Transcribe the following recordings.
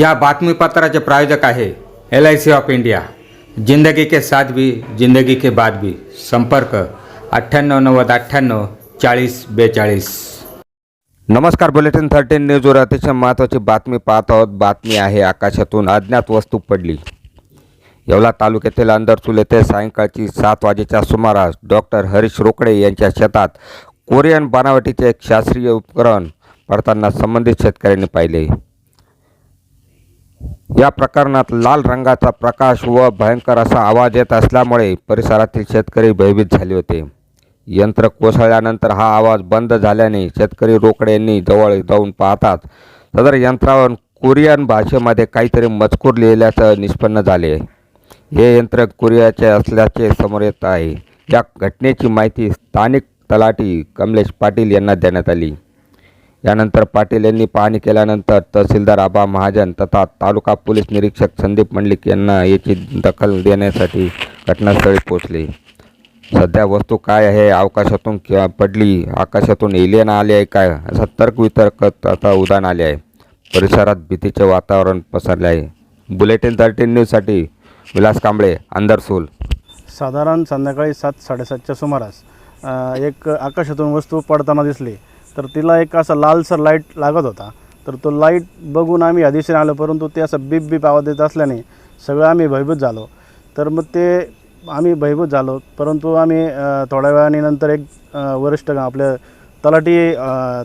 या बातमीपत्राचे प्रायोजक आहे LIC ऑफ इंडिया। जिंदगी के साथ भी जिंदगी के बाद भी। संपर्क 9890984042। नमस्कार, बुलेटिन 13 न्यूजवर अतिशय महत्त्वाची बातमी पाहत आहोत। बातमी आहे आकाशातून अज्ञात वस्तू पडली। येवला तालुक्यातील अंदरसूल येथे सायंकाळची 7 वाजेच्या सुमारास डॉक्टर हरीश रोकडे यांच्या शेतात कोरियन बनावटीचे एक शास्त्रीय उपकरण पडताना संबंधित शेतकऱ्यांनी पाहिले। या प्रकरणात लाल रंगाचा प्रकाश व भयंकर असा आवाज येत असल्यामुळे परिसरातील शेतकरी भयभीत झाले होते। यंत्र कोसळल्यानंतर हा आवाज बंद झाल्याने शेतकरी रोकडे यांनी जवळ जाऊन पाहतात सदर यंत्रावर कोरियन भाषेमध्ये काहीतरी मजकूर लिहिल्याचं निष्पन्न झाले। हे यंत्र कोरियाचे असल्याचे समोर येत आहे। या घटनेची माहिती स्थानिक तलाठी कमलेश पाटील यांना देण्यात आली। यानंतर पाटील यांनी पाहणी केल्यानंतर तहसीलदार आबा महाजन तथा तालुका पोलीस निरीक्षक संदीप मंडलिक यांना याची दखल देण्यासाठी घटनास्थळी पोहोचले। सध्या वस्तू काय आहे, आकाशातून किंवा पडली, आकाशातून एलियन आले आहे काय, असा तर्कवितर्क आता उधाण आले आहे। परिसरात भीतीचे वातावरण पसरले आहे। बुलेटिन 13 न्यूजसाठी विलास कांबळे, अंदरसूल। साधारण संध्याकाळी 7-7:30च्या सुमारास एक आकाशातून वस्तू पडताना दिसली। तर तिला एक असा लालसर लाईट लागत होता। तर तो लाईट बघून आम्ही दिशेने आलो, परंतु ते असं बीप बीप आवाज देत असल्याने सगळं आम्ही भयभीत झालो। तर मग ते आम्ही भयभीत झालो, परंतु आम्ही थोड्या वेळाने नंतर एक वरिष्ठ आपल्या तलाठी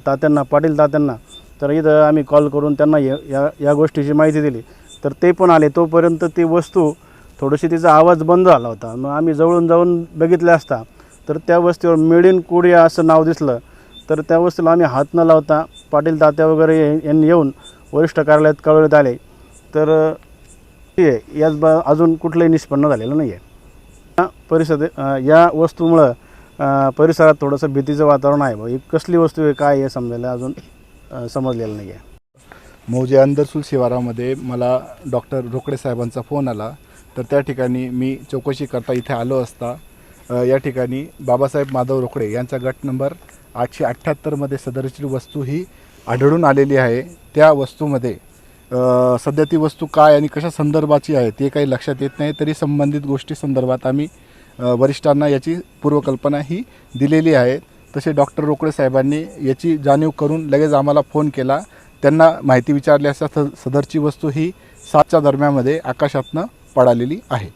तात्यांना, पाटील तात्यांना, तर इथं आम्ही कॉल करून त्यांना या गोष्टीची माहिती दिली। तर ते पण आले। तोपर्यंत ती वस्तू थोडीशी तिचा आवाज बंद झाला होता। मग आम्ही जवळून जाऊन बघितले असता तर त्या वस्तूवर मेड इन कोरिया असं नाव दिसलं। तर त्या वस्तूला आम्ही हात न लावता पाटील तात्या वगैरे यांनी येऊन वरिष्ठ कार्यालयात कळवण्यात आले। तर याच अजून कुठलंही निष्पन्न झालेलं नाही आहे। या वस्तूमुळं परिसरात थोडंसं भीतीचं वातावरण आहे। ही कसली वस्तू आहे, काय आहे, समजायला अजून समजलेलं नाही आहे। मौजे अंदरसूल शिवारामध्ये मला डॉक्टर रोकडे साहेबांचा फोन आला। तर त्या ठिकाणी मी चौकशी करता इथे आलो असता या ठिकाणी बाबासाहेब माधव रोकडे यांचा गट नंबर 878मध्ये सदरची वस्तू ही आढळून आलेली आहे। त्या वस्तूमध्ये सध्या ती वस्तू काय आणि कशा संदर्भाची आहे ते काही लक्षात येत नाही। तरी संबंधित गोष्टी संदर्भात आम्ही वरिष्ठांना याची पूर्वकल्पना ही दिलेली आहे। तसे डॉक्टर रोकडे साहेबांनी याची जाणीव करून लगेच आम्हाला फोन केला। त्यांना माहिती विचारली असता सदरची वस्तू ही 7च्या दरम्यानमध्ये आकाशातनं पडालेली आहे।